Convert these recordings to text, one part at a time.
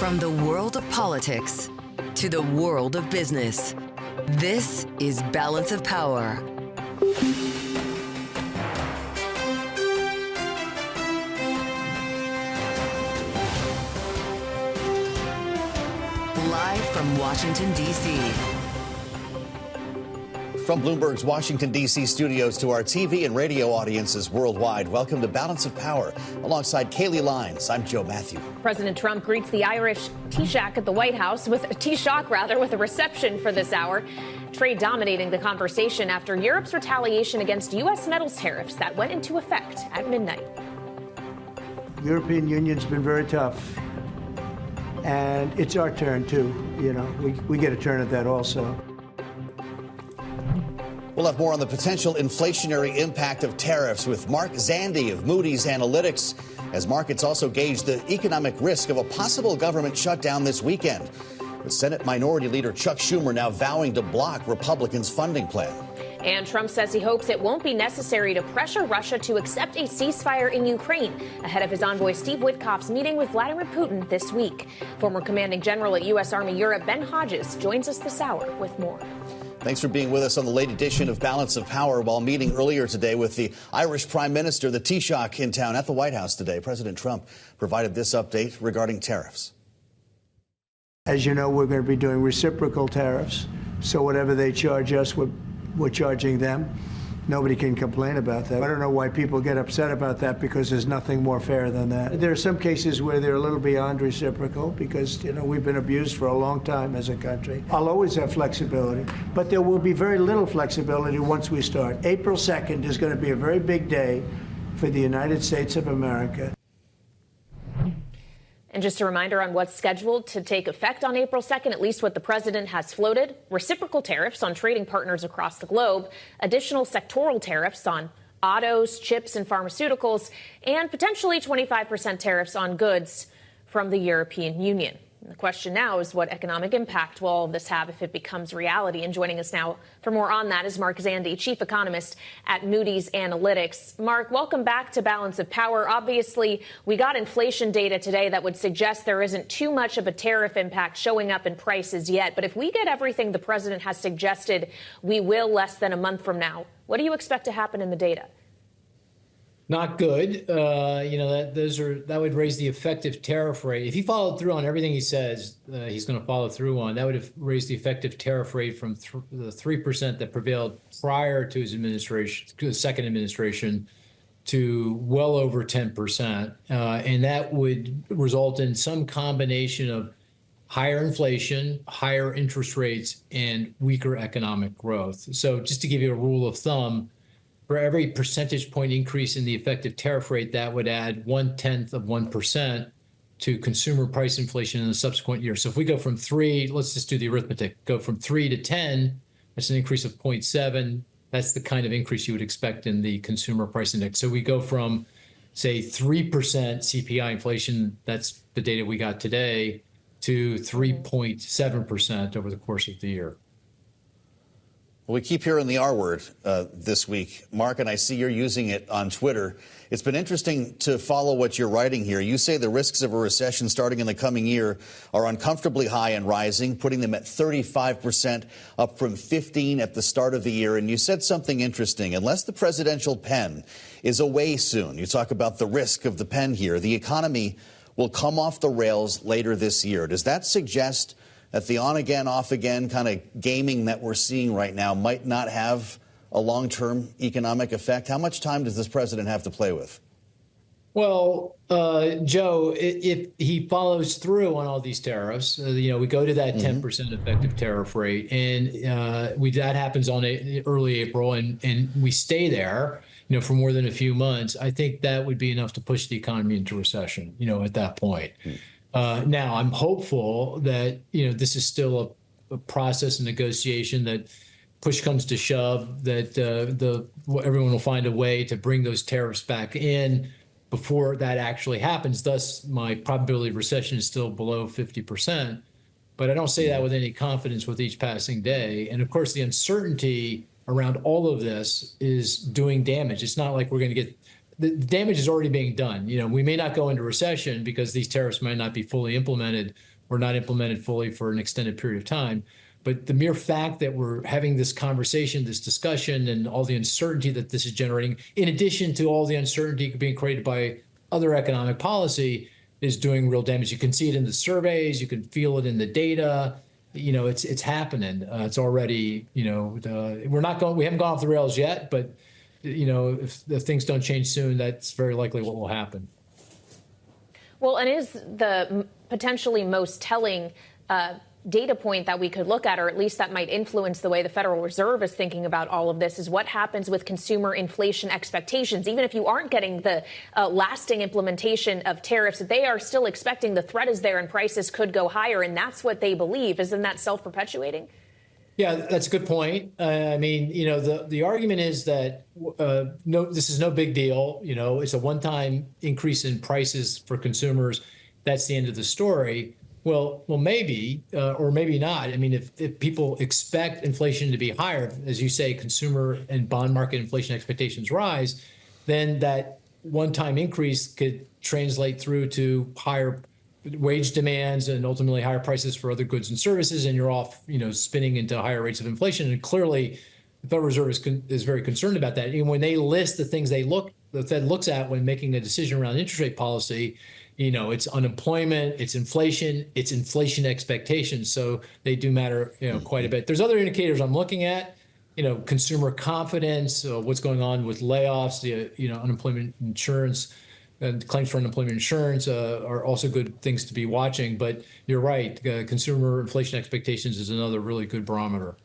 From the world of politics to the world of business, this is Balance of Power. Live from Washington, D.C. From Bloomberg's Washington, D.C. studios to our TV and radio audiences worldwide, welcome to Balance of Power. Alongside Kaylee Lyons, I'm Joe Matthew. President Trump greets the Irish Taoiseach at the White House with a reception for this hour. Trade dominating the conversation after Europe's retaliation against U.S. metals tariffs that went into effect at midnight. The European Union's been very tough, and it's our turn, too. You know, we get a turn at that also. We'll have more on the potential inflationary impact of tariffs with Mark Zandi of Moody's Analytics, as markets also gauge the economic risk of a possible government shutdown this weekend, with Senate Minority Leader Chuck Schumer now vowing to block Republicans' funding plan. And Trump says he hopes it won't be necessary to pressure Russia to accept a ceasefire in Ukraine ahead of his envoy Steve Witkoff's meeting with Vladimir Putin this week. Former commanding general at U.S. Army Europe Ben Hodges joins us this hour with more. Thanks for being with us on the late edition of Balance of Power. While meeting earlier today with the Irish Prime Minister, the Taoiseach in town at the White House today, President Trump provided this update regarding tariffs. As you know, we're going to be doing reciprocal tariffs. So whatever they charge us, we're charging them. Nobody can complain about that. I don't know why people get upset about that, because there's nothing more fair than that. There are some cases where they're a little beyond reciprocal because, you know, we've been abused for a long time as a country. I'll always have flexibility, but there will be very little flexibility once we start. April 2nd is going to be a very big day for the United States of America. And just a reminder on what's scheduled to take effect on April 2nd, at least what the president has floated: reciprocal tariffs on trading partners across the globe, additional sectoral tariffs on autos, chips, and pharmaceuticals, and potentially 25% tariffs on goods from the European Union. And the question now is, what economic impact will all of this have if it becomes reality? And joining us now for more on that is Mark Zandi, chief economist at Moody's Analytics. Mark, welcome back to Balance of Power. Obviously, we got inflation data today that would suggest there isn't too much of a tariff impact showing up in prices yet. But if we get everything the president has suggested we will less than a month from now, what do you expect to happen in the data? Not good. That would raise the effective tariff rate. If he followed through on everything he says he's going to follow through on, that would have raised the effective tariff rate from the 3% that prevailed prior to his administration, to the second administration, to well over 10%. And that would result in some combination of higher inflation, higher interest rates, and weaker economic growth. So just to give you a rule of thumb, for every percentage point increase in the effective tariff rate, that would add 0.1% to consumer price inflation in the subsequent year. So if we go from 3, let's just do the arithmetic, go from 3 to 10, that's an increase of 0.7. That's the kind of increase you would expect in the consumer price index. So we go from, say, 3% CPI inflation, that's the data we got today, to 3.7% over the course of the year. Well, we keep hearing the R word this week, Mark, and I see you're using it on Twitter. It's been interesting to follow what you're writing here. You say the risks of a recession starting in the coming year are uncomfortably high and rising, putting them at 35%, up from 15% at the start of the year. And you said something interesting. Unless the presidential pen is away soon, you talk about the risk of the pen here, the economy will come off the rails later this year. Does that suggest that the on-again, off-again kind of gaming that we're seeing right now might not have a long-term economic effect? How much time does this president have to play with? Well, Joe, if he follows through on all these tariffs, we go to that 10% effective tariff rate, and that happens on early April, and we stay there, for more than a few months. I think that would be enough to push the economy into recession, at that point. Now, I'm hopeful that, this is still a process and negotiation, that push comes to shove, that everyone will find a way to bring those tariffs back in before that actually happens. Thus, my probability of recession is still below 50%. But I don't say that with any confidence with each passing day. And of course, the uncertainty around all of this is doing damage. It's not like we're going to get the damage is already being done. We may not go into recession because these tariffs might not be fully implemented or not implemented fully for an extended period of time. But the mere fact that we're having this conversation, this discussion, and all the uncertainty that this is generating, in addition to all the uncertainty being created by other economic policy, is doing real damage. You can see it in the surveys. You can feel it in the data. It's happening. It's already, we haven't gone off the rails yet, but, if things don't change soon, that's very likely what will happen. Well, and is the potentially most telling data point that we could look at, or at least that might influence the way the Federal Reserve is thinking about all of this, is what happens with consumer inflation expectations. Even if you aren't getting the lasting implementation of tariffs, they are still expecting the threat is there and prices could go higher. And that's what they believe. Isn't that self-perpetuating? Yeah, that's a good point. The argument is that this is no big deal. It's a one-time increase in prices for consumers. That's the end of the story. Well, maybe, or maybe not. I mean, if people expect inflation to be higher, as you say, consumer and bond market inflation expectations rise, then that one-time increase could translate through to higher wage demands and ultimately higher prices for other goods and services, and you're off, spinning into higher rates of inflation. And clearly, the Federal Reserve is very concerned about that. And when they list the things the Fed looks at when making a decision around interest rate policy, it's unemployment, it's inflation expectations. So they do matter, quite a bit. There's other indicators I'm looking at, consumer confidence, what's going on with layoffs, the, unemployment insurance and claims for unemployment insurance are also good things to be watching. But you're right, consumer inflation expectations is another really good barometer.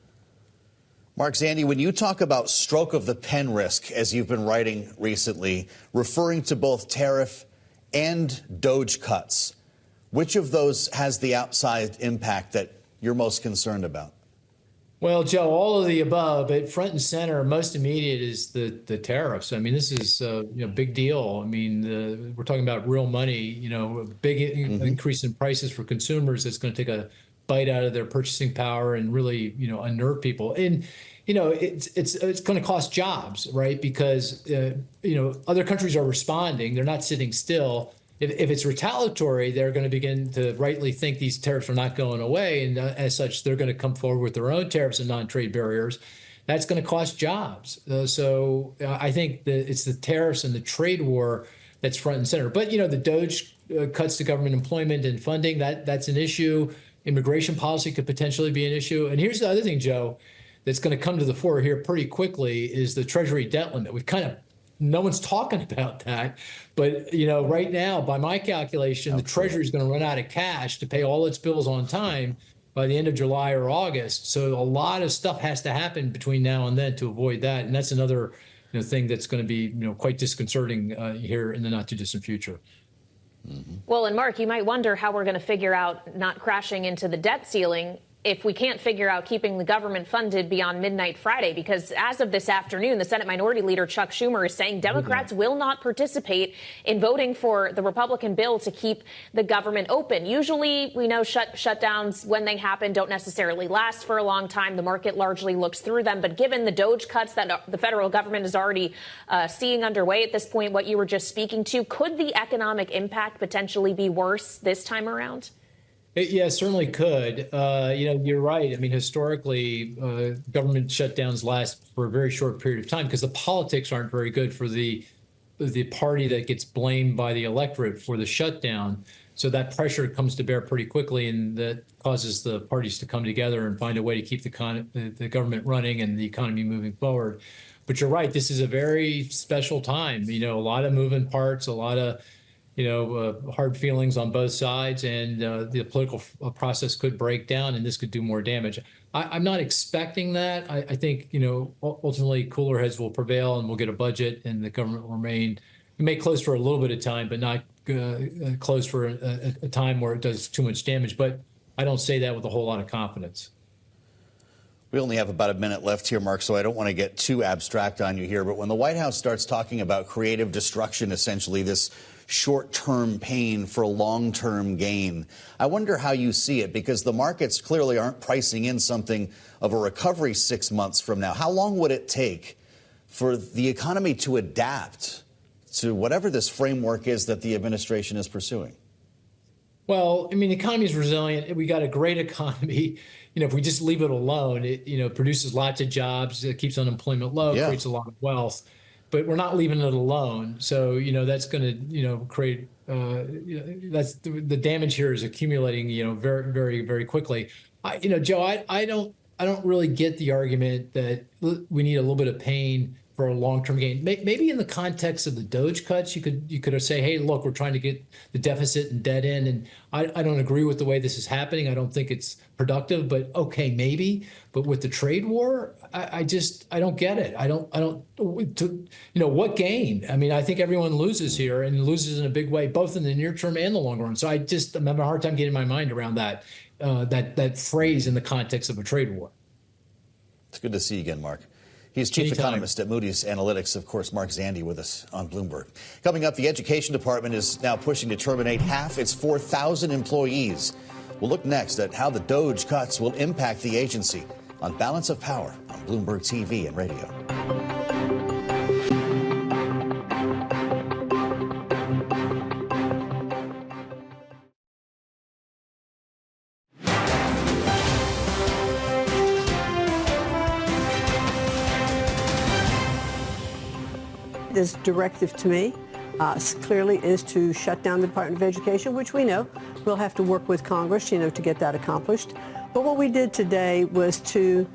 Mark, Zandi, when you talk about stroke of the pen risk, as you've been writing recently, referring to both tariff and DOGE cuts, which of those has the outsized impact that you're most concerned about? Well, Joe, all of the above, but front and center, most immediate is the tariffs. I mean, this is a big deal. I mean, we're talking about real money, a big increase in prices for consumers that's going to take a bite out of their purchasing power and really, unnerve people. And, it's going to cost jobs, right? Because, other countries are responding. They're not sitting still. If it's retaliatory, they're going to begin to rightly think these tariffs are not going away. And as such, they're going to come forward with their own tariffs and non-trade barriers. That's going to cost jobs. So I think that it's the tariffs and the trade war that's front and center. But, the DOGE cuts to government employment and funding, that's an issue. Immigration policy could potentially be an issue. And here's the other thing, Joe, that's going to come to the fore here pretty quickly is the Treasury debt limit. No one's talking about that. But, right now, by my calculation, the Treasury is going to run out of cash to pay all its bills on time by the end of July or August. So a lot of stuff has to happen between now and then to avoid that. And that's another thing that's going to be quite disconcerting here in the not too distant future. Mm-hmm. Well, and Mark, you might wonder how we're going to figure out not crashing into the debt ceiling if we can't figure out keeping the government funded beyond midnight Friday, because as of this afternoon, the Senate Minority Leader Chuck Schumer is saying Democrats will not participate in voting for the Republican bill to keep the government open. Usually, we know shutdowns, when they happen, don't necessarily last for a long time. The market largely looks through them. But given the DOGE cuts that the federal government is already seeing underway at this point, what you were just speaking to, could the economic impact potentially be worse this time around? Yeah, certainly could. You're right. I mean, historically, government shutdowns last for a very short period of time because the politics aren't very good for the party that gets blamed by the electorate for the shutdown. So that pressure comes to bear pretty quickly, and that causes the parties to come together and find a way to keep the government running and the economy moving forward. But you're right. This is a very special time. A lot of moving parts, a lot of hard feelings on both sides, and the political process could break down, and this could do more damage. I'm not expecting that. I think, ultimately cooler heads will prevail, and we'll get a budget, and the government will remain. It may close for a little bit of time, but not close for a time where it does too much damage. But I don't say that with a whole lot of confidence. We only have about a minute left here, Mark, so I don't want to get too abstract on you here. But when the White House starts talking about creative destruction, essentially this short-term pain for long-term gain, I wonder how you see it, because the markets clearly aren't pricing in something of a recovery 6 months from now. How long would it take for the economy to adapt to whatever this framework is that the administration is pursuing? Well, I mean, the economy is resilient. We got a great economy. If we just leave it alone, it produces lots of jobs, it keeps unemployment low, creates a lot of wealth. But we're not leaving it alone. So, that's going to, create, that's the damage here is accumulating, very, very, very quickly. Joe, I don't really get the argument that we need a little bit of pain for a long-term gain. Maybe in the context of the Doge cuts, you could say, hey, look, we're trying to get the deficit and debt in. And I don't agree with the way this is happening. I don't think it's productive, but okay, maybe. But with the trade war, I don't get it. What gain? I mean, I think everyone loses here and loses in a big way, both in the near term and the long run. So I'm having a hard time getting my mind around that phrase in the context of a trade war. It's good to see you again, Mark. He's chief economist at Moody's Analytics. Of course, Mark Zandi with us on Bloomberg. Coming up, the Education Department is now pushing to terminate half its 4,000 employees. We'll look next at how the Doge cuts will impact the agency on Balance of Power on Bloomberg TV and radio. This directive to me clearly is to shut down the Department of Education, which we know we'll have to work with Congress, to get that accomplished. But what we did today was to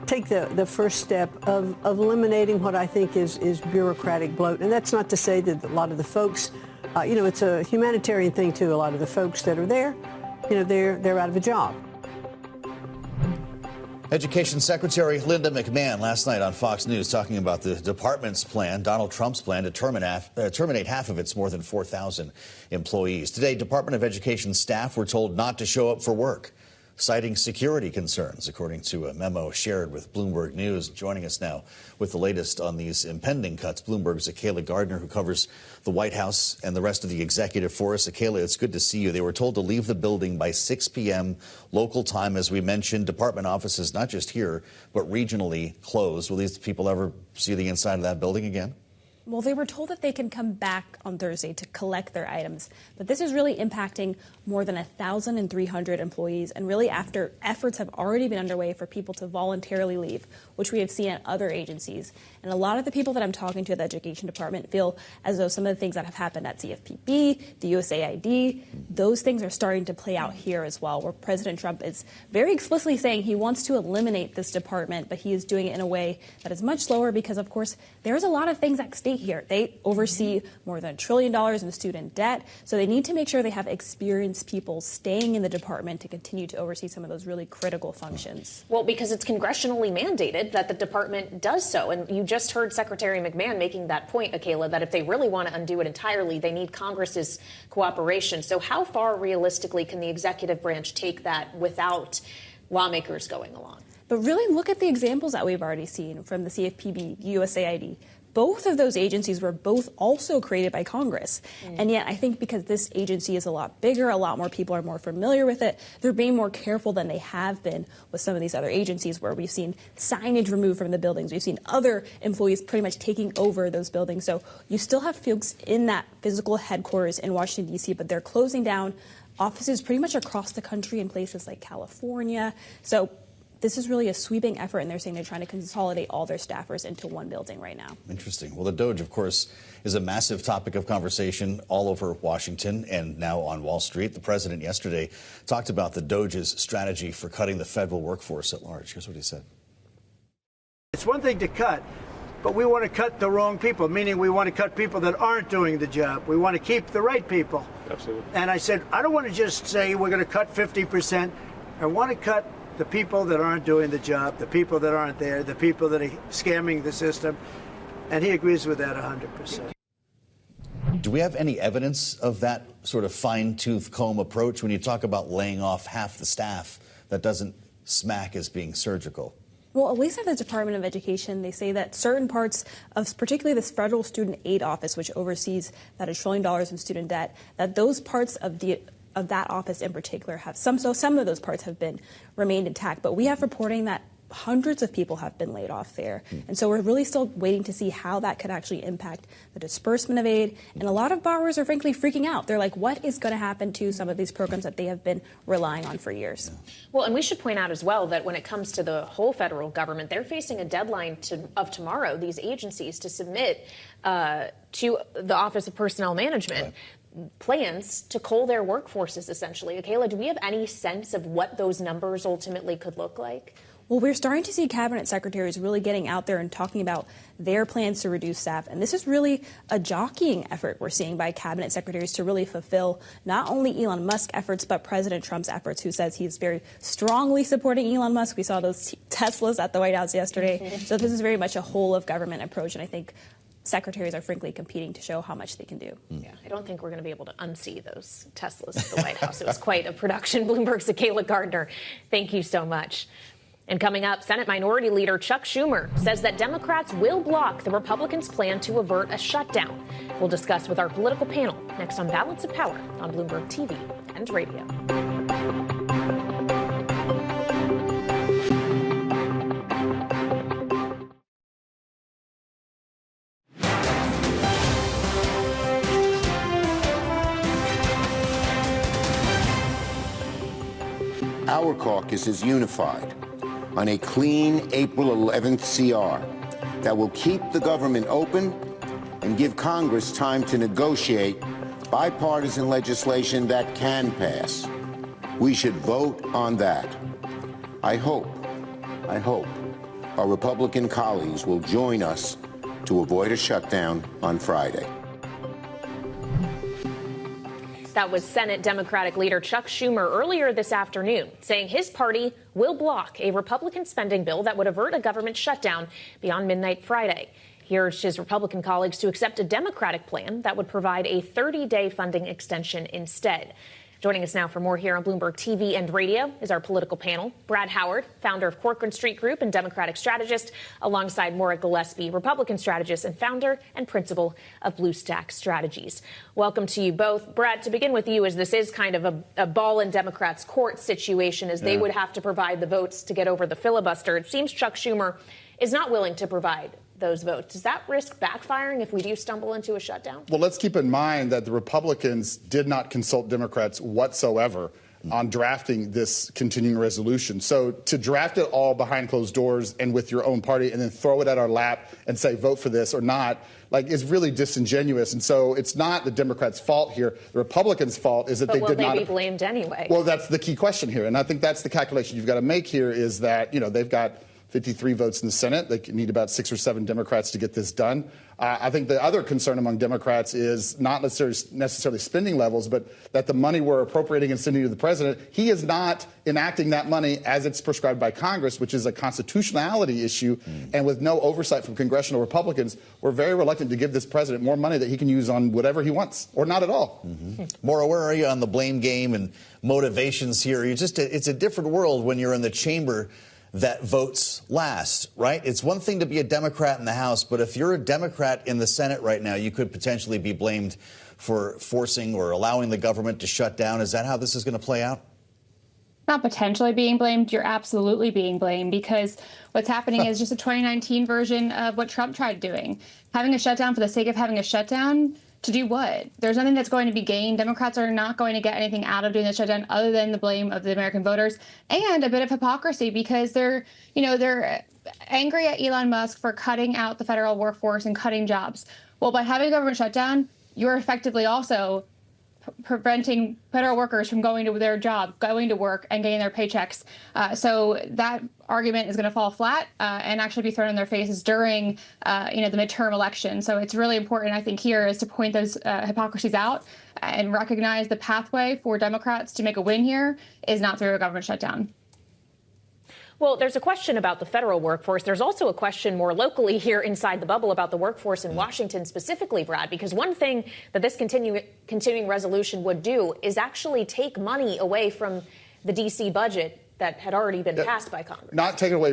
take the first step of eliminating what I think is bureaucratic bloat. And that's not to say that a lot of the folks, it's a humanitarian thing too. A lot of the folks that are there, they're out of a job. Education Secretary Linda McMahon last night on Fox News talking about the department's plan, Donald Trump's plan, to terminate half of its more than 4,000 employees. Today, Department of Education staff were told not to show up for work, citing security concerns, according to a memo shared with Bloomberg News. Joining us now with the latest on these impending cuts, Bloomberg's Akayla Gardner, who covers the White House and the rest of the executive force. Akayla, it's good to see you. They were told to leave the building by 6 p.m. local time. As we mentioned, department offices, not just here, but regionally closed. Will these people ever see the inside of that building again? Well, they were told that they can come back on Thursday to collect their items. But this is really impacting more than 1,300 employees. And really after efforts have already been underway for people to voluntarily leave, which we have seen at other agencies. And a lot of the people that I'm talking to at the Education Department feel as though some of the things that have happened at CFPB, the USAID, those things are starting to play out here as well, where President Trump is very explicitly saying he wants to eliminate this department, but he is doing it in a way that is much slower because, of course, there's a lot of things at stake here. They oversee more than $1 trillion in student debt, so they need to make sure they have experienced people staying in the department to continue to oversee some of those really critical functions. Well, because it's congressionally mandated that the department does so. And you just heard Secretary McMahon making that point, Akayla, that if they really want to undo it entirely, they need Congress's cooperation. So how far realistically can the executive branch take that without lawmakers going along? But really look at the examples that we've already seen from the CFPB, USAID. Both of those agencies were both also created by Congress. And yet I think because this agency is a lot bigger, a lot more people are more familiar with it, they're being more careful than they have been with some of these other agencies where we've seen signage removed from the buildings. We've seen other employees pretty much taking over those buildings. So you still have folks in that physical headquarters in Washington, D.C., but they're closing down offices pretty much across the country in places like California. So this is really a sweeping effort, and they're saying they're trying to consolidate all their staffers into one building right now. Interesting. Well, the Doge, of course, is a massive topic of conversation all over Washington and now on Wall Street. The president yesterday talked about the Doge's strategy for cutting the federal workforce at large. Here's what he said. It's one thing to cut, but we want to cut the wrong people, meaning we want to cut people that aren't doing the job. We want to keep the right people. Absolutely. And I said, I don't want to just say we're going to cut 50%. I want to cut the people that aren't doing the job, the people that aren't there, the people that are scamming the system. And he agrees with that 100%. Do we have any evidence of that sort of fine-tooth comb approach when you talk about laying off half the staff? That doesn't smack as being surgical. Well, at least at the Department of Education, they say that certain parts of particularly this federal student aid office, which oversees that $1 trillion in student debt, that those parts of that office in particular have some of those parts have been remained intact. But we have reporting that hundreds of people have been laid off there. And so we're really still waiting to see how that could actually impact the disbursement of aid. And a lot of borrowers are frankly freaking out. They're like, what is going to happen to some of these programs that they have been relying on for years? Well, and we should point out as well that when it comes to the whole federal government, they're facing a deadline of tomorrow, these agencies, to submit to the Office of Personnel Management plans to cull their workforces, essentially. Akayla, do we have any sense of what those numbers ultimately could look like? Well, we're starting to see cabinet secretaries really getting out there and talking about their plans to reduce staff. And this is really a jockeying effort we're seeing by cabinet secretaries to really fulfill not only Elon Musk efforts, but President Trump's efforts, who says he's very strongly supporting Elon Musk. We saw those Teslas at the White House yesterday. So this is very much a whole of government approach. And I think secretaries are frankly competing to show how much they can do. Yeah, I don't think we're going to be able to unsee those Teslas at the White House. It was quite a production. Bloomberg's Akayla Gardner, thank you so much. And coming up, Senate Minority Leader Chuck Schumer says that Democrats will block the Republicans' plan to avert a shutdown. We'll discuss with our political panel next on Balance of Power on Bloomberg TV and radio. Our caucus is unified on a clean April 11th CR that will keep the government open and give Congress time to negotiate bipartisan legislation that can pass. We should vote on that. I hope our Republican colleagues will join us to avoid a shutdown on Friday. That was Senate Democratic leader Chuck Schumer earlier this afternoon, saying his party will block a Republican spending bill that would avert a government shutdown beyond midnight Friday. He urged his Republican colleagues to accept a Democratic plan that would provide a 30-day funding extension instead. Joining us now for more here on Bloomberg TV and radio is our political panel. Brad Howard, founder of Corcoran Street Group and Democratic strategist, alongside Maura Gillespie, Republican strategist and founder and principal of Blue Stack Strategies. Welcome to you both. Brad, to begin with you, as this is kind of a ball in Democrats' court situation, as they would have to provide the votes to get over the filibuster. It seems Chuck Schumer is not willing to provide those votes. Does that risk backfiring if we do stumble into a shutdown? Well, let's keep in mind that the Republicans did not consult Democrats whatsoever on drafting this continuing resolution. So to draft it all behind closed doors and with your own party and then throw it at our lap and say vote for this or not, is really disingenuous. And so it's not the Democrats' fault here. The Republicans' fault is that they did not. But will they be blamed anyway? Well, that's the key question here. And I think that's the calculation you've got to make here is that, they've got 53 votes in the Senate. They need about 6 or 7 Democrats to get this done. I think the other concern among Democrats is not necessarily spending levels, but that the money we're appropriating and sending to the president, he is not enacting that money as it's prescribed by Congress, which is a constitutionality issue. And with no oversight from congressional Republicans, we're very reluctant to give this president more money that he can use on whatever he wants, or not at all. Maura, where are you on the blame game and motivations here? It's a different world when you're in the chamber that votes last, right? It's one thing to be a Democrat in the House, but if you're a Democrat in the Senate right now, you could potentially be blamed for forcing or allowing the government to shut down. Is that how this is going to play out? Not potentially being blamed. You're absolutely being blamed, because what's happening is just a 2019 version of what Trump tried doing. Having a shutdown for the sake of having a shutdown. To do what? There's nothing that's going to be gained. Democrats are not going to get anything out of doing the shutdown other than the blame of the American voters and a bit of hypocrisy, because they're angry at Elon Musk for cutting out the federal workforce and cutting jobs. Well, by having a government shutdown, you're effectively also preventing federal workers from going to their job, going to work, and getting their paychecks. So that argument is going to fall flat and actually be thrown in their faces during, the midterm election. So it's really important, I think, here is to point those hypocrisies out and recognize the pathway for Democrats to make a win here is not through a government shutdown. Well, there's a question about the federal workforce. There's also a question more locally here inside the bubble about the workforce in Washington specifically, Brad, because one thing that this continuing resolution would do is actually take money away from the D.C. budget that had already been passed by Congress. Not take it away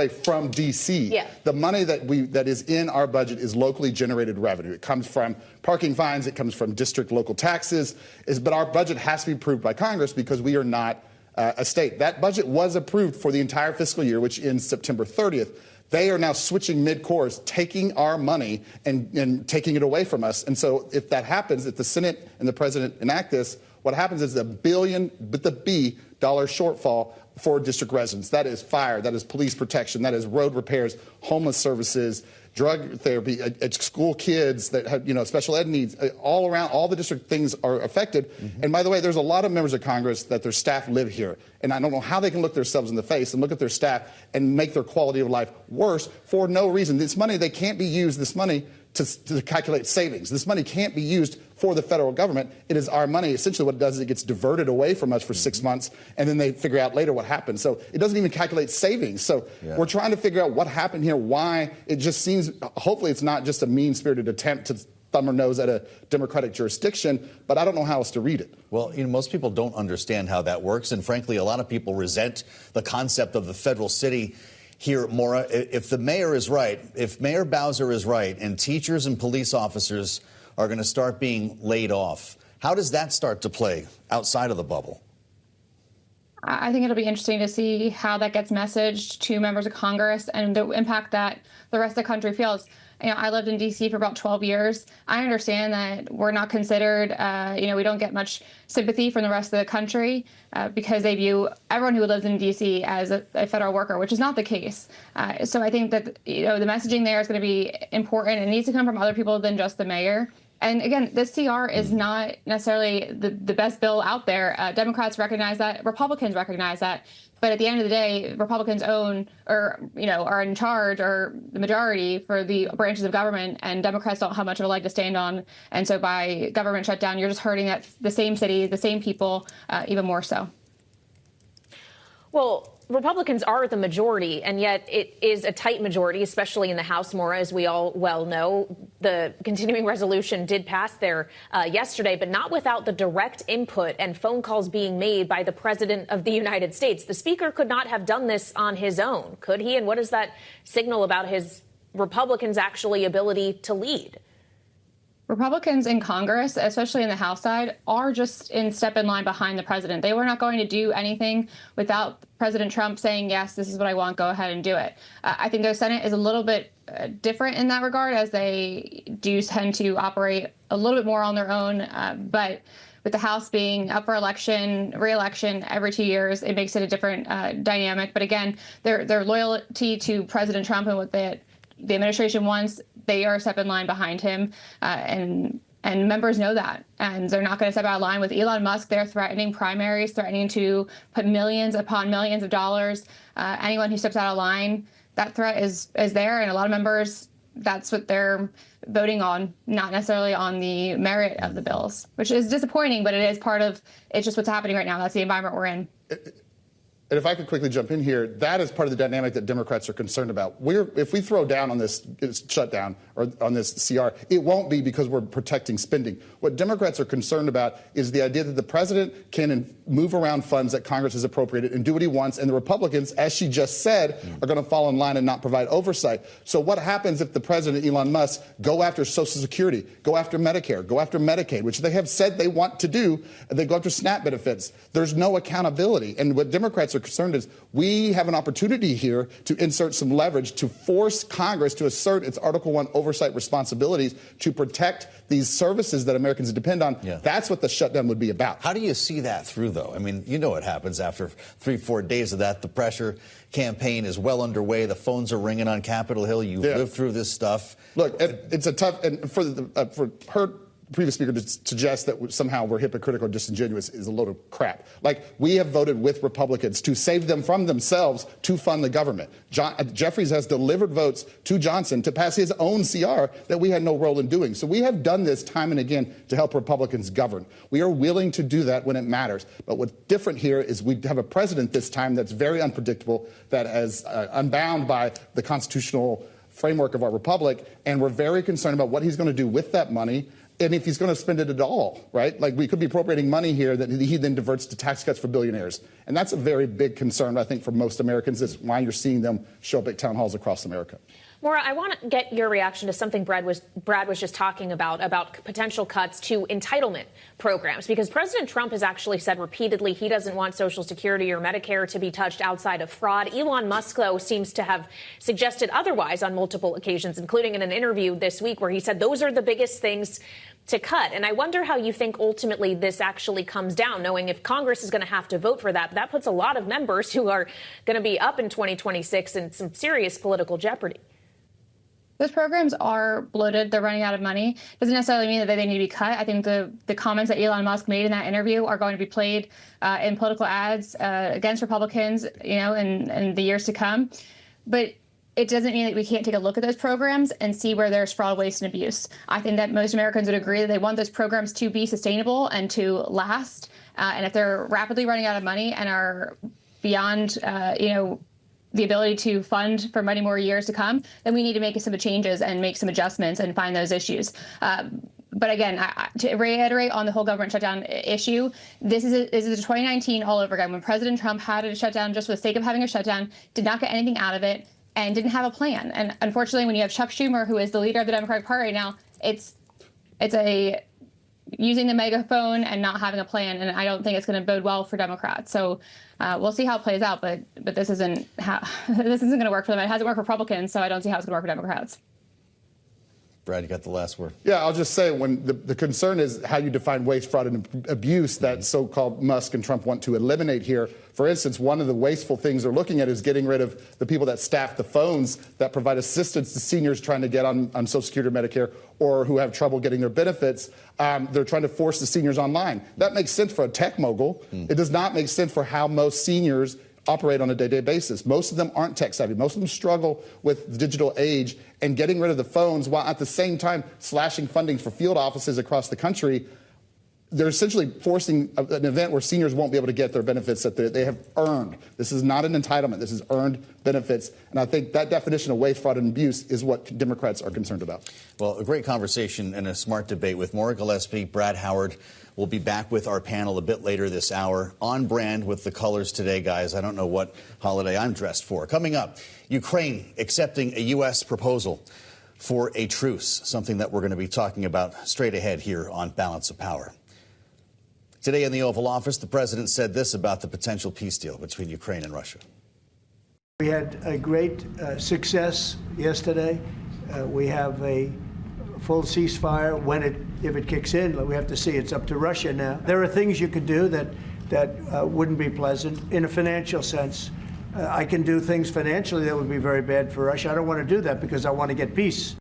from D.C. Yeah. The money that is in our budget is locally generated revenue. It comes from parking fines. It comes from district local taxes. But our budget has to be approved by Congress because we are not a state. That budget was approved for the entire fiscal year, which ends September 30th. They are now switching mid-course, taking our money and taking it away from us. And so if that happens, if the Senate and the president enact this, what happens is $1 billion, with the B, dollar shortfall for district residents. That is fire, that is police protection, that is road repairs, homeless services, drug therapy, school kids that have, special ed needs, all around, all the district things are affected. And by the way, there's a lot of members of Congress that their staff live here. And I don't know how they can look themselves in the face and look at their staff and make their quality of life worse for no reason. This money, they can't be used, this money, to calculate savings. This money can't be used for the federal government. It is our money. Essentially what it does is it gets diverted away from us for 6 months, and then they figure out later what happened. So it doesn't even calculate savings. So we're trying to figure out what happened here, why. It just seems, hopefully it's not just a mean-spirited attempt to thumb our nose at a Democratic jurisdiction, but I don't know how else to read it. Well, most people don't understand how that works, and frankly, a lot of people resent the concept of the federal city. Here, Maura, if the mayor is right, if Mayor Bowser is right, and teachers and police officers are going to start being laid off, how does that start to play outside of the bubble? I think it'll be interesting to see how that gets messaged to members of Congress and the impact that the rest of the country feels. I lived in D.C. for about 12 years. I understand that we're not considered, we don't get much sympathy from the rest of the country because they view everyone who lives in D.C. as a federal worker, which is not the case. So I think that, the messaging there is going to be important. It needs to come from other people than just the mayor. And again, this CR is not necessarily the best bill out there. Democrats recognize that. Republicans recognize that. But at the end of the day, Republicans own or, are in charge or the majority for the branches of government, and Democrats don't have much of a leg to stand on. And so by government shutdown, you're just hurting the same city, the same people, even more so. Well, Republicans are the majority, and yet it is a tight majority, especially in the House, Maura, as we all well know. The continuing resolution did pass there yesterday, but not without the direct input and phone calls being made by the President of the United States. The Speaker could not have done this on his own, could he? And what does that signal about his Republicans' actually ability to lead? Republicans in Congress, especially in the House side, are just in step in line behind the president. They were not going to do anything without President Trump saying, yes, this is what I want, go ahead and do it. I think the Senate is a little bit different in that regard, as they do tend to operate a little bit more on their own. But with the House being up for re-election every 2 years, it makes it a different dynamic. But again, their loyalty to President Trump and what the administration wants, they are a step in line behind him, and members know that, and they're not going to step out of line with Elon Musk. They're threatening primaries, threatening to put millions upon millions of dollars. Anyone who steps out of line, that threat is there, and a lot of members, that's what they're voting on, not necessarily on the merit of the bills, which is disappointing, but it's just what's happening right now. That's the environment we're in. And if I could quickly jump in here, that is part of the dynamic that Democrats are concerned about. If we throw down on this shutdown or on this CR, it won't be because we're protecting spending. What Democrats are concerned about is the idea that the president can move around funds that Congress has appropriated and do what he wants, and the Republicans, as she just said, are going to fall in line and not provide oversight. So what happens if the president, Elon Musk, go after Social Security, go after Medicare, go after Medicaid, which they have said they want to do, they go after SNAP benefits? There's no accountability. And what Democrats are concerned is we have an opportunity here to insert some leverage to force Congress to assert its Article I oversight responsibilities to protect these services that Americans depend on. Yeah. That's what the shutdown would be about. How do you see that through, though? I mean, what happens after 3-4 days of that. The pressure campaign is well underway. The phones are ringing on Capitol Hill. You've lived through this stuff. Look, it's a tough, and for her previous speaker to suggest that somehow we're hypocritical or disingenuous is a load of crap. Like, we have voted with Republicans to save them from themselves to fund the government. Jeffries has delivered votes to Johnson to pass his own CR that we had no role in doing. So we have done this time and again to help Republicans govern. We are willing to do that when it matters. But what's different here is we have a president this time that's very unpredictable, that is unbound by the constitutional framework of our republic, and we're very concerned about what he's going to do with that money. And if he's going to spend it at all, right? Like, we could be appropriating money here that he then diverts to tax cuts for billionaires. And that's a very big concern, I think, for most Americans. Is why you're seeing them show up at town halls across America. Maura, I want to get your reaction to something Brad was just talking about potential cuts to entitlement programs, because President Trump has actually said repeatedly he doesn't want Social Security or Medicare to be touched outside of fraud. Elon Musk, though, seems to have suggested otherwise on multiple occasions, including in an interview this week where he said those are the biggest things to cut. And I wonder how you think ultimately this actually comes down, knowing if Congress is going to have to vote for that, that puts a lot of members who are going to be up in 2026 in some serious political jeopardy. Those programs are bloated. They're running out of money. Doesn't necessarily mean that they need to be cut. I think the comments that Elon Musk made in that interview are going to be played in political ads against Republicans, in the years to come. But it doesn't mean that we can't take a look at those programs and see where there's fraud, waste, and abuse. I think that most Americans would agree that they want those programs to be sustainable and to last. And if they're rapidly running out of money and are beyond, the ability to fund for many more years to come, then we need to make some changes and make some adjustments and find those issues. But again, to reiterate on the whole government shutdown issue, this is 2019 all over again, when President Trump had a shutdown just for the sake of having a shutdown, did not get anything out of it, and didn't have a plan. And unfortunately, when you have Chuck Schumer, who is the leader of the Democratic Party right now, it's a using the megaphone and not having a plan, and I don't think it's going to bode well for Democrats. So we'll see how it plays out, but this isn't going to work for them. It hasn't worked for Republicans, so I don't see how it's going to work for Democrats. Brad, you got the last word. Yeah, I'll just say when the concern is how you define waste, fraud, and abuse that so-called Musk and Trump want to eliminate here. For instance, one of the wasteful things they're looking at is getting rid of the people that staff the phones that provide assistance to seniors trying to get on Social Security or Medicare or who have trouble getting their benefits. They're trying to force the seniors online. That makes sense for a tech mogul. It does not make sense for how most seniors operate on a day-to-day basis. Most of them aren't tech savvy. Most of them struggle with the digital age, and getting rid of the phones while at the same time slashing funding for field offices across the country, they're essentially forcing an event where seniors won't be able to get their benefits that they have earned. This is not an entitlement. This is earned benefits. And I think that definition of waste, fraud, and abuse is what Democrats are concerned about. Well, a great conversation and a smart debate with Maura Gillespie, Brad Howard. We'll be back with our panel a bit later this hour. On brand with the colors today, guys. I don't know what holiday I'm dressed for. Coming up, Ukraine accepting a U.S. proposal for a truce, something that we're going to be talking about straight ahead here on Balance of Power. Today in the Oval Office, the president said this about the potential peace deal between Ukraine and Russia. We had a great success yesterday. We have a full ceasefire. If it kicks in, we have to see. It's up to Russia now. There are things you could do that wouldn't be pleasant in a financial sense. I can do things financially that would be very bad for Russia. I don't want to do that because I want to get peace.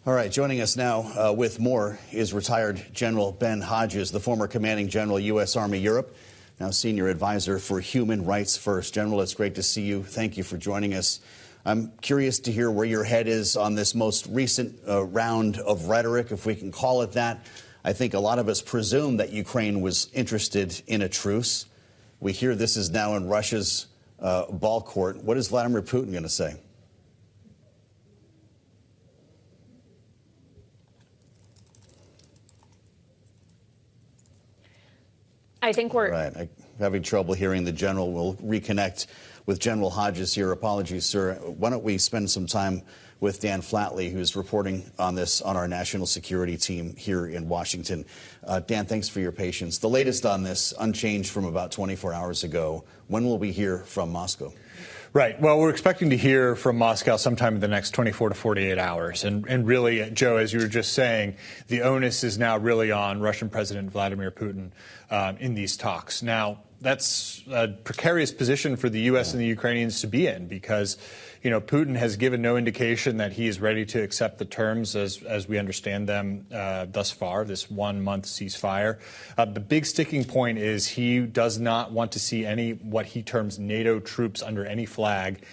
All right, joining us now with more is retired General Ben Hodges, the former commanding general, U.S. Army Europe, now senior advisor for Human Rights First. General, it's great to see you. Thank you for joining us. I'm curious to hear where your head is on this most recent round of rhetoric, if we can call it that. I think a lot of us presume that Ukraine was interested in a truce. We hear this is now in Russia's ball court. What is Vladimir Putin going to say? I think we're right. I'm having trouble hearing the general. We'll reconnect with General Hodges here. Apologies, sir. Why don't we spend some time with Dan Flatley, who's reporting on this on our national security team here in Washington. Dan, thanks for your patience. The latest on this, unchanged from about 24 hours ago. When will we hear from Moscow? Right. Well, we're expecting to hear from Moscow sometime in the next 24 to 48 hours. And really, Joe, as you were just saying, the onus is now really on Russian President Vladimir Putin in these talks. Now, that's a precarious position for the U.S. and the Ukrainians to be in because, Putin has given no indication that he is ready to accept the terms as we understand them thus far, this 1 month ceasefire. The big sticking point is he does not want to see any what he terms NATO troops under any flag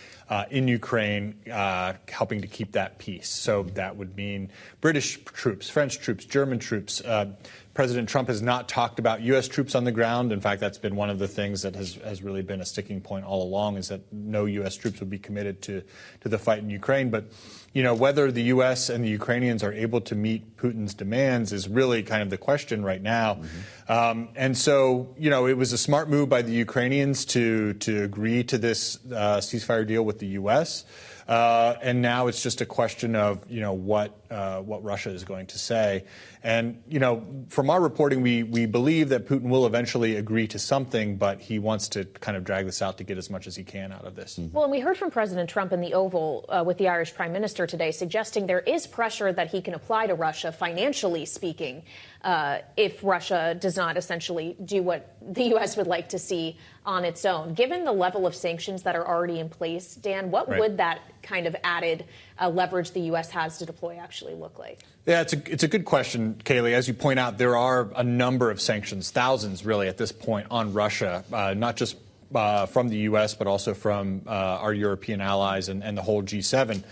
in Ukraine helping to keep that peace. So that would mean British troops, French troops, German troops. President Trump has not talked about U.S. troops on the ground. In fact, that's been one of the things that has really been a sticking point all along, is that no U.S. troops would be committed to the fight in Ukraine. But whether the U.S. and the Ukrainians are able to meet Putin's demands is really kind of the question right now. And so, it was a smart move by the Ukrainians to agree to this ceasefire deal with the U.S. And now it's just a question of, what Russia is going to say. And, from our reporting, we believe that Putin will eventually agree to something, but he wants to kind of drag this out to get as much as he can out of this. Well, and we heard from President Trump in the Oval with the Irish Prime Minister today, suggesting there is pressure that he can apply to Russia, financially speaking, if Russia does not essentially do what the U.S. would like to see on its own. Given the level of sanctions that are already in place, Dan, what would that kind of added leverage the U.S. has to deploy actually look like? Yeah, it's a good question, Kaylee. As you point out, there are a number of sanctions, thousands really at this point, on Russia, not just from the U.S., but also from our European allies and the whole G7.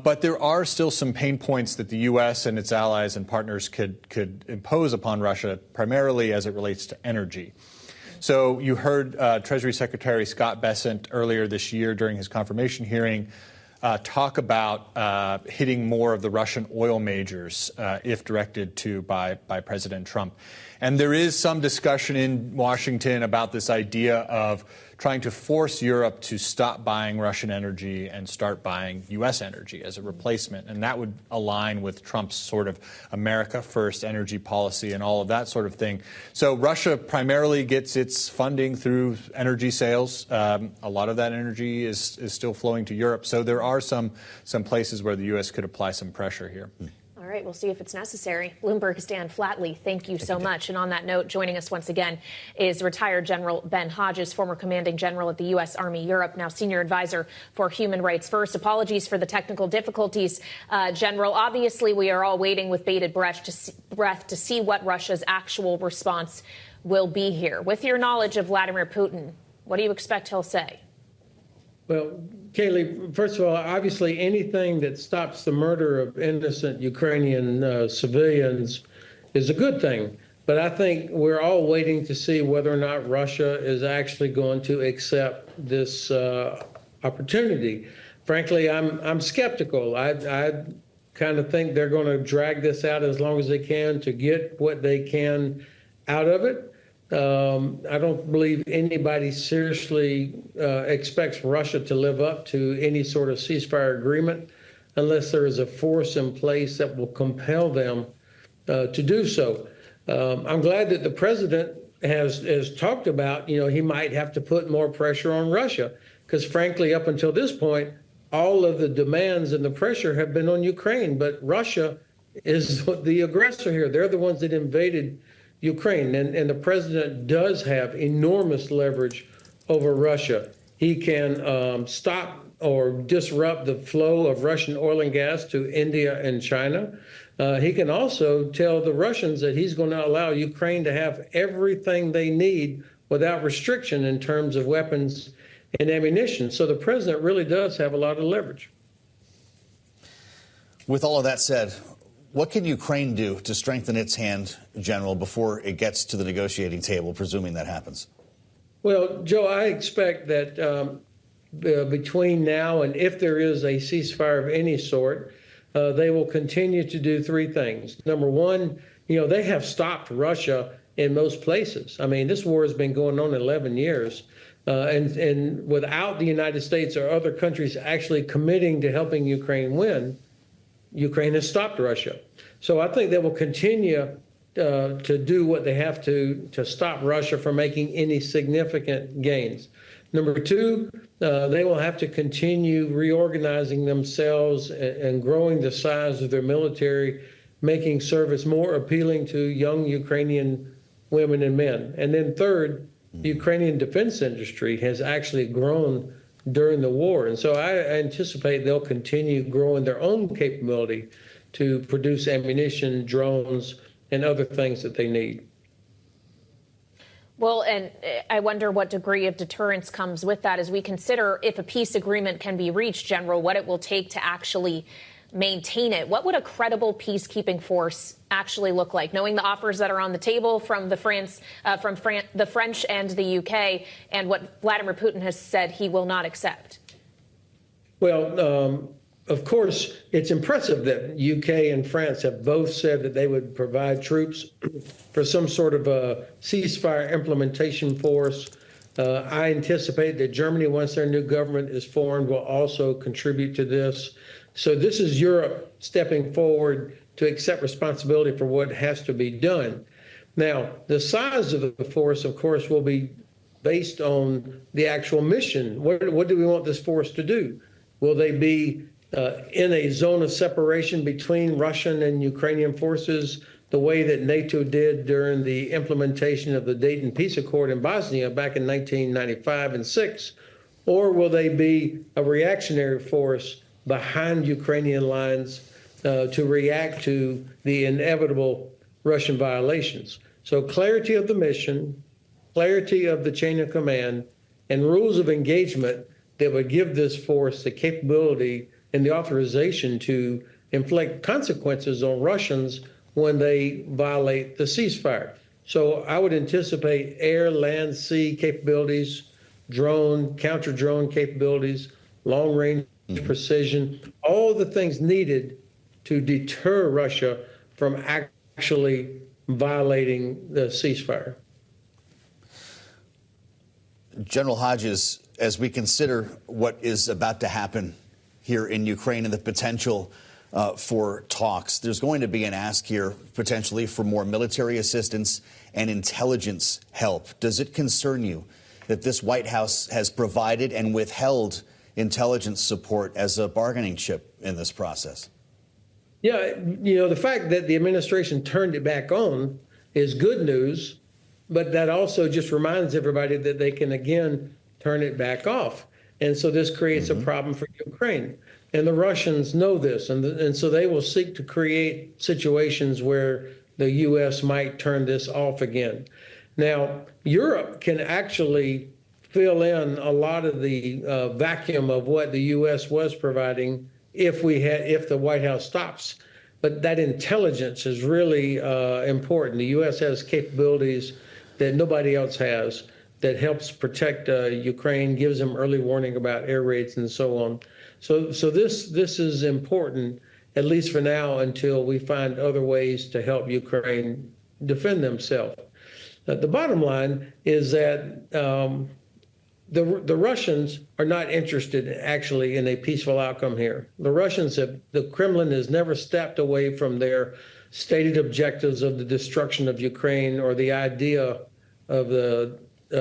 But there are still some pain points that the U.S. and its allies and partners could impose upon Russia, primarily as it relates to energy. So you heard Treasury Secretary Scott Bessent earlier this year during his confirmation hearing talk about hitting more of the Russian oil majors if directed to by President Trump. And there is some discussion in Washington about this idea of trying to force Europe to stop buying Russian energy and start buying U.S. energy as a replacement. And that would align with Trump's sort of America First energy policy and all of that sort of thing. So Russia primarily gets its funding through energy sales. A lot of that energy is still flowing to Europe. So there are some places where the U.S. could apply some pressure here. All right, we'll see if it's necessary. Bloomberg's Dan Flatley, thank you so much. And on that note, joining us once again is retired General Ben Hodges, former commanding general at the U.S. Army Europe, now senior advisor for Human Rights First. Apologies for the technical difficulties, General. Obviously, we are all waiting with bated breath to see what Russia's actual response will be here. With your knowledge of Vladimir Putin, what do you expect he'll say? Well, Kaylee, first of all, obviously anything that stops the murder of innocent Ukrainian civilians is a good thing. But I think we're all waiting to see whether or not Russia is actually going to accept this opportunity. Frankly, I'm skeptical. I kind of think they're going to drag this out as long as they can to get what they can out of it. I don't believe anybody seriously expects Russia to live up to any sort of ceasefire agreement unless there is a force in place that will compel them to do so. I'm glad that the president has talked about, he might have to put more pressure on Russia because, frankly, up until this point, all of the demands and the pressure have been on Ukraine. But Russia is the aggressor here. They're the ones that invaded Ukraine, and the president does have enormous leverage over Russia. He can stop or disrupt the flow of Russian oil and gas to India and China. He can also tell the Russians that he's going to allow Ukraine to have everything they need without restriction in terms of weapons and ammunition. So the president really does have a lot of leverage. With all of that said, what can Ukraine do to strengthen its hand, General, before it gets to the negotiating table, presuming that happens? Well, Joe, I expect that between now and if there is a ceasefire of any sort, they will continue to do three things. Number one, they have stopped Russia in most places. I mean, this war has been going on 11 years. And without the United States or other countries actually committing to helping Ukraine win, Ukraine has stopped Russia. So I think they will continue to do what they have to stop Russia from making any significant gains. Number two, they will have to continue reorganizing themselves and growing the size of their military, making service more appealing to young Ukrainian women and men. And then third, the Ukrainian defense industry has actually grown during the war. And so I anticipate they'll continue growing their own capability to produce ammunition, drones, and other things that they need. Well, and I wonder what degree of deterrence comes with that as we consider if a peace agreement can be reached, General, what it will take to actually maintain it. What would a credible peacekeeping force actually look like, knowing the offers that are on the table from the French and the UK, and what Vladimir Putin has said he will not accept? Well, of course, it's impressive that UK and France have both said that they would provide troops for some sort of a ceasefire implementation force. I anticipate that Germany, once their new government is formed, will also contribute to this. So this is Europe stepping forward to accept responsibility for what has to be done. Now, the size of the force, of course, will be based on the actual mission. What do we want this force to do? Will they be in a zone of separation between Russian and Ukrainian forces, the way that NATO did during the implementation of the Dayton Peace Accord in Bosnia back in 1995 and 6? Or will they be a reactionary force behind Ukrainian lines to react to the inevitable Russian violations? So clarity of the mission, clarity of the chain of command, and rules of engagement that would give this force the capability and the authorization to inflict consequences on Russians when they violate the ceasefire. So I would anticipate air, land, sea capabilities, drone, counter-drone capabilities, long-range precision, all the things needed to deter Russia from actually violating the ceasefire. General Hodges, as we consider what is about to happen here in Ukraine and the potential for talks, there's going to be an ask here potentially for more military assistance and intelligence help. Does it concern you that this White House has provided and withheld intelligence support as a bargaining chip in this process? Yeah, the fact that the administration turned it back on is good news, but that also just reminds everybody that they can again turn it back off. And so this creates a problem for Ukraine. And the Russians know this, and so they will seek to create situations where the U.S. might turn this off again. Now, Europe can actually fill in a lot of the vacuum of what the U.S. was providing if the White House stops. But that intelligence is really important. The U.S. has capabilities that nobody else has that helps protect Ukraine, gives them early warning about air raids and so on. So this is important, at least for now, until we find other ways to help Ukraine defend themselves. The bottom line is that the Russians are not interested actually in a peaceful outcome here. The Kremlin has never stepped away from their stated objectives of the destruction of Ukraine or the idea of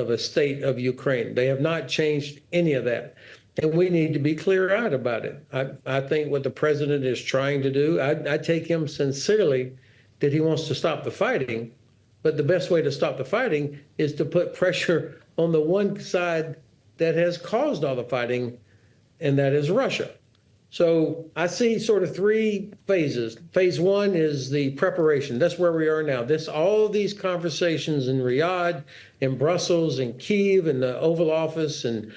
a state of Ukraine. They have not changed any of that. And we need to be clear-eyed about it. I think what the president is trying to do, I take him sincerely that he wants to stop the fighting. But the best way to stop the fighting is to put pressure on the one side that has caused all the fighting, and that is Russia. So I see sort of three phases. Phase one is the preparation. That's where we are now. All of these conversations in Riyadh, in Brussels, in Kyiv, in the Oval Office, and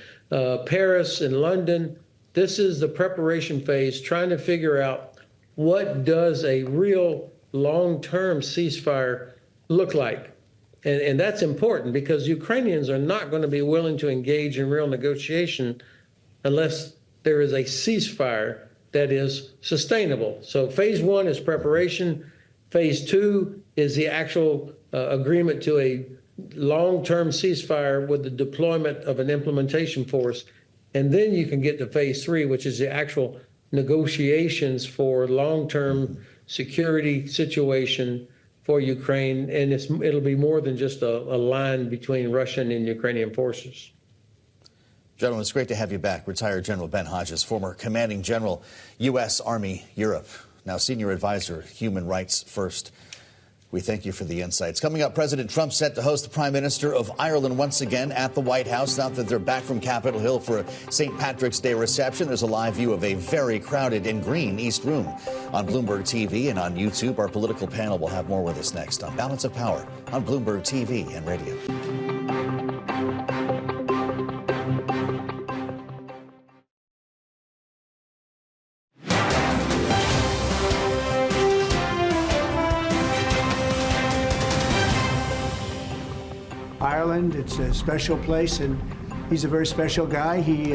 Paris, and London. This is the preparation phase, trying to figure out what does a real long-term ceasefire look like. And that's important because Ukrainians are not going to be willing to engage in real negotiation unless there is a ceasefire that is sustainable. So phase one is preparation. Phase two is the actual agreement to a long-term ceasefire with the deployment of an implementation force. And then you can get to phase three, which is the actual negotiations for long-term security situation for Ukraine, and it'll be more than just a line between Russian and Ukrainian forces. Gentlemen, it's great to have you back. Retired General Ben Hodges, former commanding general, U.S. Army Europe, now senior advisor, Human Rights First. We thank you for the insights. Coming up, President Trump set to host the Prime Minister of Ireland once again at the White House. Now that they're back from Capitol Hill for a St. Patrick's Day reception, there's a live view of a very crowded and green East Room. On Bloomberg TV and on YouTube, our political panel will have more with us next on Balance of Power on Bloomberg TV and radio. Ireland, it's a special place, and he's a very special guy. He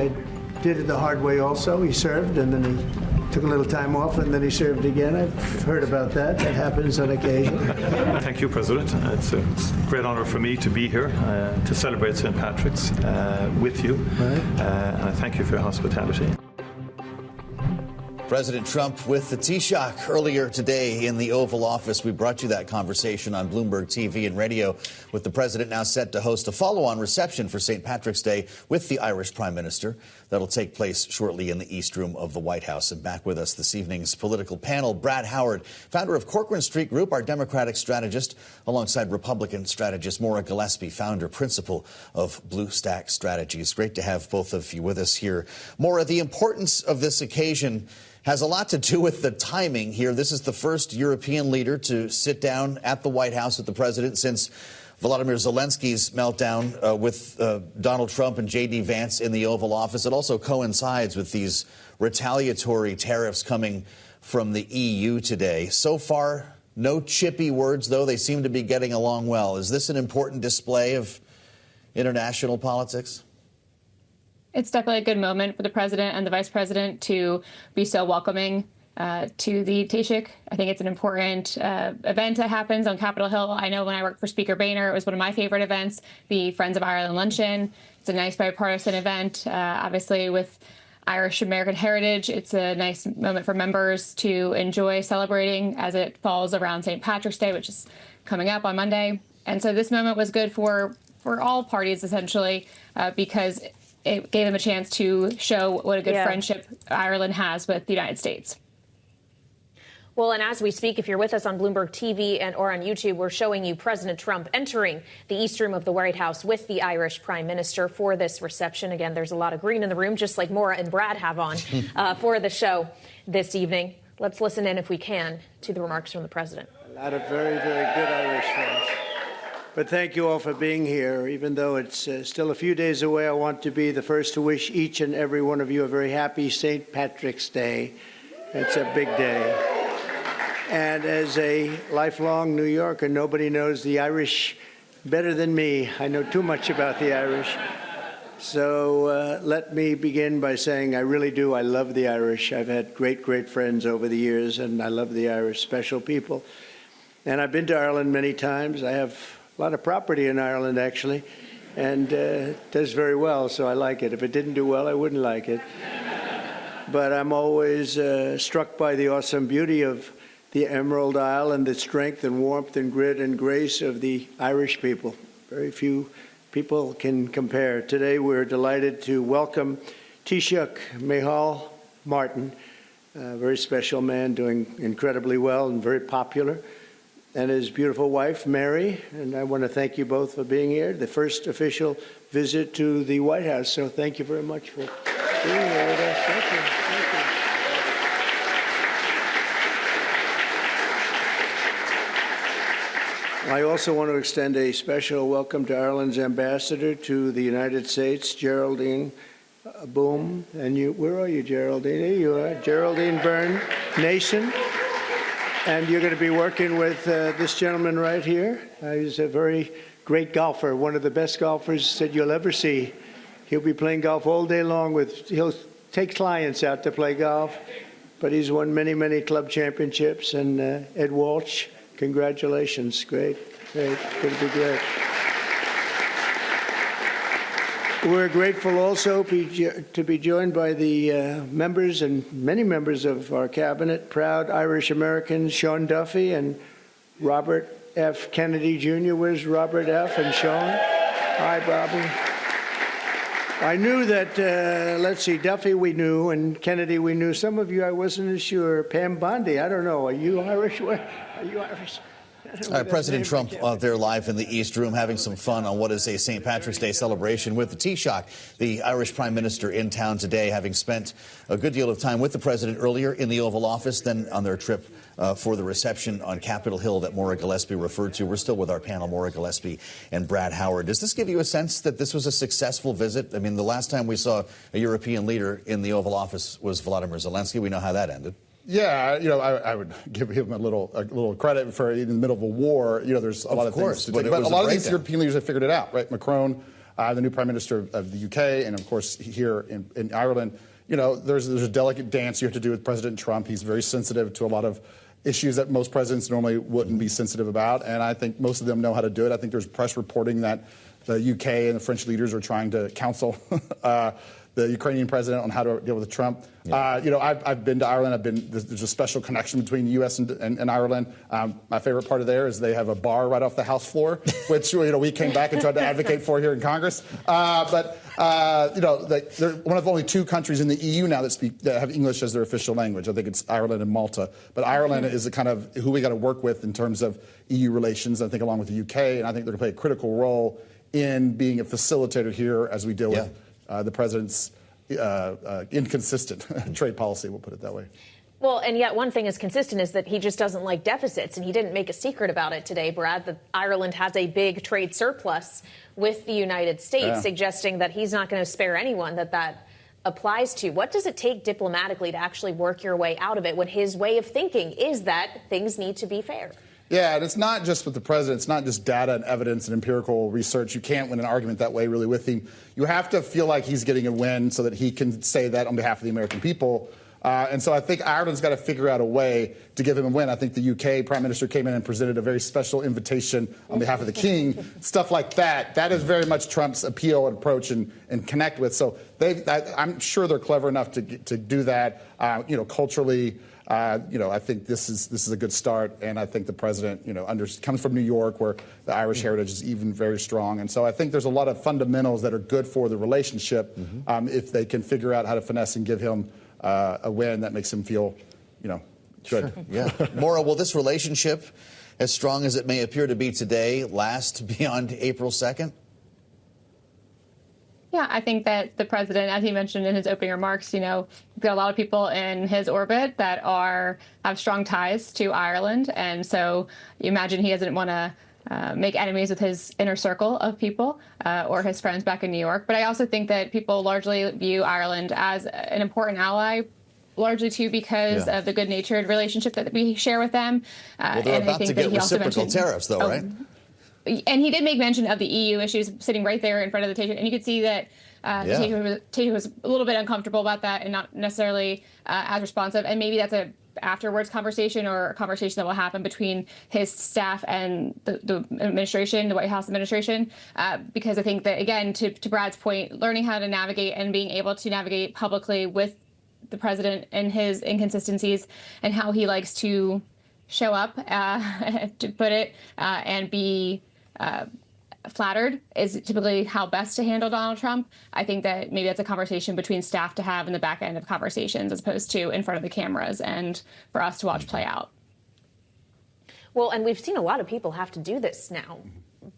did it the hard way also. He served, and then he took a little time off, and then he served again. I've heard about that. That happens on occasion. Thank you, President. It's a great honour for me to be here to celebrate St. Patrick's with you. Right. And I thank you for your hospitality. President Trump with the Taoiseach earlier today in the Oval Office. We brought you that conversation on Bloomberg TV and radio, with the president now set to host a follow-on reception for St. Patrick's Day with the Irish Prime Minister. That'll take place shortly in the East Room of the White House. And back with us this evening's political panel, Brad Howard, founder of Corcoran Street Group, our Democratic strategist, alongside Republican strategist Maura Gillespie, founder, principal of Blue Stack Strategies. Great to have both of you with us here. Maura, the importance of this occasion has a lot to do with the timing here. This is the first European leader to sit down at the White House with the president since Volodymyr Zelensky's meltdown with Donald Trump and J.D. Vance in the Oval Office. It also coincides with these retaliatory tariffs coming from the EU today. So far, no chippy words, though. They seem to be getting along well. Is this an important display of international politics? It's definitely a good moment for the president and the vice president to be so welcoming to the Taoiseach. I think it's an important event that happens on Capitol Hill. I know when I worked for Speaker Boehner, it was one of my favorite events, the Friends of Ireland Luncheon. It's a nice bipartisan event. Obviously, with Irish American heritage, it's a nice moment for members to enjoy celebrating as it falls around St. Patrick's Day, which is coming up on Monday. And so this moment was good for all parties, essentially, because it gave them a chance to show what a good friendship Ireland has with the United States. Well, and as we speak, if you're with us on Bloomberg TV or on YouTube, we're showing you President Trump entering the East Room of the White House with the Irish Prime Minister for this reception. Again, there's a lot of green in the room, just like Maura and Brad have on for the show this evening. Let's listen in, if we can, to the remarks from the president. A lot of very, very good Irish friends. But thank you all for being here. Even though it's still a few days away, I want to be the first to wish each and every one of you a very happy St. Patrick's Day. It's a big day. And as a lifelong New Yorker, nobody knows the Irish better than me. I know too much about the Irish. So let me begin by saying I really do. I love the Irish. I've had great, great friends over the years, and I love the Irish, special people. And I've been to Ireland many times. I have a lot of property in Ireland, actually, and it does very well, so I like it. If it didn't do well, I wouldn't like it. But I'm always struck by the awesome beauty of the Emerald Isle and the strength and warmth and grit and grace of the Irish people. Very few people can compare. Today, we're delighted to welcome Taoiseach Micheál Martin, a very special man doing incredibly well and very popular, and his beautiful wife, Mary. And I want to thank you both for being here. The first official visit to the White House. So thank you very much for being here with us. Thank you. Thank you. I also want to extend a special welcome to Ireland's ambassador to the United States, Geraldine Boom. And you, where are you, Geraldine? Here you are, Geraldine Byrne Nation. And you're going to be working with this gentleman right here. He's a very great golfer, one of the best golfers that you'll ever see. He'll be playing golf all day long. He'll take clients out to play golf, but he's won many, many club championships. And Ed Walsh, congratulations. Great, great, going to be great. We're grateful also to be joined by the members and many members of our cabinet, proud Irish Americans, Sean Duffy and Robert F. Kennedy Jr. Where's Robert F. and Sean? Hi, Bobby. I knew that, let's see, Duffy we knew and Kennedy we knew. Some of you I wasn't as sure. Pam Bondi, I don't know. Are you Irish? Are you Irish? President Trump there live in the East Room having some fun on what is a St. Patrick's Day celebration with the Taoiseach, the Irish Prime Minister, in town today, having spent a good deal of time with the president earlier in the Oval Office, then on their trip for the reception on Capitol Hill that Maura Gillespie referred to. We're still with our panel, Maura Gillespie and Brad Howard. Does this give you a sense that this was a successful visit? I mean, the last time we saw a European leader in the Oval Office was Volodymyr Zelensky. We know how that ended. Yeah, I would give him a little credit for in the middle of a war. There's a lot of things to take. But a lot of these European leaders have figured it out, right? Macron, the new Prime Minister of the UK, and of course here in Ireland, there's a delicate dance you have to do with President Trump. He's very sensitive to a lot of issues that most presidents normally wouldn't be sensitive about, and I think most of them know how to do it. I think there's press reporting that the UK and the French leaders are trying to counsel the Ukrainian president on how to deal with Trump. Yeah. I've been to Ireland. There's a special connection between the U.S. and Ireland. My favorite part of there is they have a bar right off the House floor, which we came back and tried to advocate for here in Congress. They're one of only 2 countries in the EU now that have English as their official language. I think it's Ireland and Malta. But Ireland is a kind of who we got to work with in terms of EU relations, I think, along with the UK. And I think they're going to play a critical role in being a facilitator here as we deal with the president's inconsistent trade policy, we'll put it that way. Well, and yet one thing is consistent is that he just doesn't like deficits, and he didn't make a secret about it today, Brad, that Ireland has a big trade surplus with the United States, suggesting that he's not going to spare anyone that applies to. What does it take diplomatically to actually work your way out of it when his way of thinking is that things need to be fair? Yeah, and it's not just with the president. It's not just data and evidence and empirical research. You can't win an argument that way really with him. You have to feel like he's getting a win so that he can say that on behalf of the American people. And so I think Ireland's got to figure out a way to give him a win. I think the UK Prime Minister came in and presented a very special invitation on behalf of the King, stuff like that. That is very much Trump's appeal and approach and connect with. So I'm sure they're clever enough to do that, culturally. I think this is a good start, and I think the president, comes from New York, where the Irish heritage is even very strong, and so I think there's a lot of fundamentals that are good for the relationship if they can figure out how to finesse and give him a win that makes him feel, good. Sure. Yeah, Maura, will this relationship, as strong as it may appear to be today, last beyond April 2nd? Yeah, I think that the president, as he mentioned in his opening remarks, he's got a lot of people in his orbit that have strong ties to Ireland. And so you imagine he doesn't want to make enemies with his inner circle of people or his friends back in New York. But I also think that people largely view Ireland as an important ally, largely too because of the good-natured relationship that we share with them. Well, they're about to get reciprocal tariffs, though, right? And he did make mention of the EU issues sitting right there in front of the Taoiseach, and you could see that the Taoiseach was a little bit uncomfortable about that and not necessarily as responsive. And maybe that's a afterwards conversation or a conversation that will happen between his staff and the administration, the White House administration, because I think that, again, to Brad's point, learning how to navigate and being able to navigate publicly with the president and his inconsistencies and how he likes to show up, to put it, and be flattered is typically how best to handle Donald Trump. I think that maybe that's a conversation between staff to have in the back end of conversations as opposed to in front of the cameras and for us to watch play out. Well, and we've seen a lot of people have to do this now.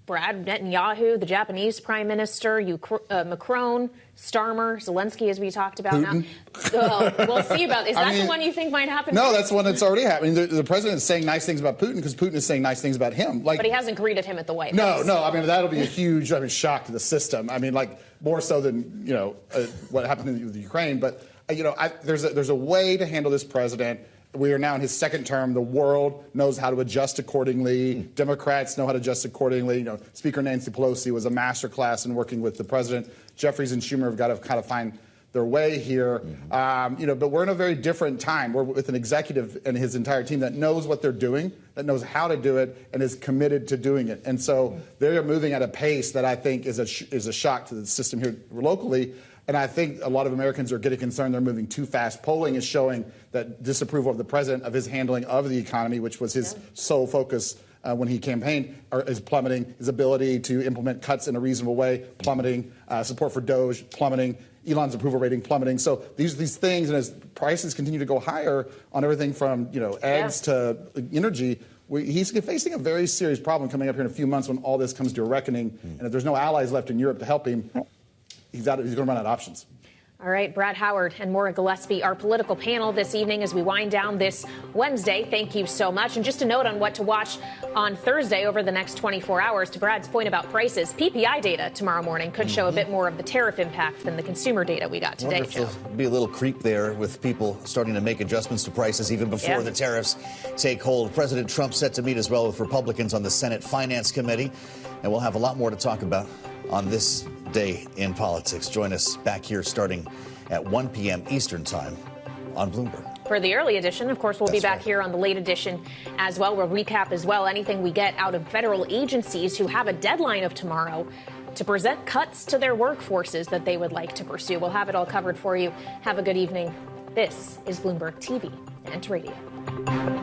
Brad, Netanyahu, the Japanese prime minister, Macron, Starmer, Zelensky, as we talked about. Putin. Now, we'll see about this. Is that the one you think might happen? No, that's one that's already happening. The president is saying nice things about Putin because Putin is saying nice things about him. But he hasn't greeted him at the White House. No. I mean, that'll be a huge shock to the system. I mean, more so than what happened with Ukraine. But there's a way to handle this president. We are now in his second term. The world knows how to adjust accordingly. Democrats know how to adjust accordingly. Speaker Nancy Pelosi was a masterclass in working with the president. Jeffries and Schumer have got to kind of find their way here. But we're in a very different time. We're with an executive and his entire team that knows what they're doing, that knows how to do it, and is committed to doing it. And so they're moving at a pace that I think is a shock to the system here locally. And I think a lot of Americans are getting concerned they're moving too fast. Polling is showing that disapproval of the president, of his handling of the economy, which was his sole focus when he campaigned, is plummeting. His ability to implement cuts in a reasonable way, plummeting. Support for Doge, plummeting. Elon's approval rating plummeting. So these things, and as prices continue to go higher on everything from eggs to energy, he's facing a very serious problem coming up here in a few months when all this comes to a reckoning. And if there's no allies left in Europe to help him, he's going to run out of options. All right, Brad Howard and Maura Gillespie, our political panel this evening as we wind down this Wednesday. Thank you so much. And just a note on what to watch on Thursday over the next 24 hours. To Brad's point about prices, PPI data tomorrow morning could show a bit more of the tariff impact than the consumer data we got today, Joe. There'll be a little creep there with people starting to make adjustments to prices even before the tariffs take hold. President Trump set to meet as well with Republicans on the Senate Finance Committee. And we'll have a lot more to talk about on this day in politics. Join us back here starting at 1 p.m. Eastern Time on Bloomberg. For the early edition, of course, we'll be back right. here on the late edition as well. We'll recap as well anything we get out of federal agencies who have a deadline of tomorrow to present cuts to their workforces that they would like to pursue. We'll have it all covered for you. Have a good evening. This is Bloomberg TV and Radio.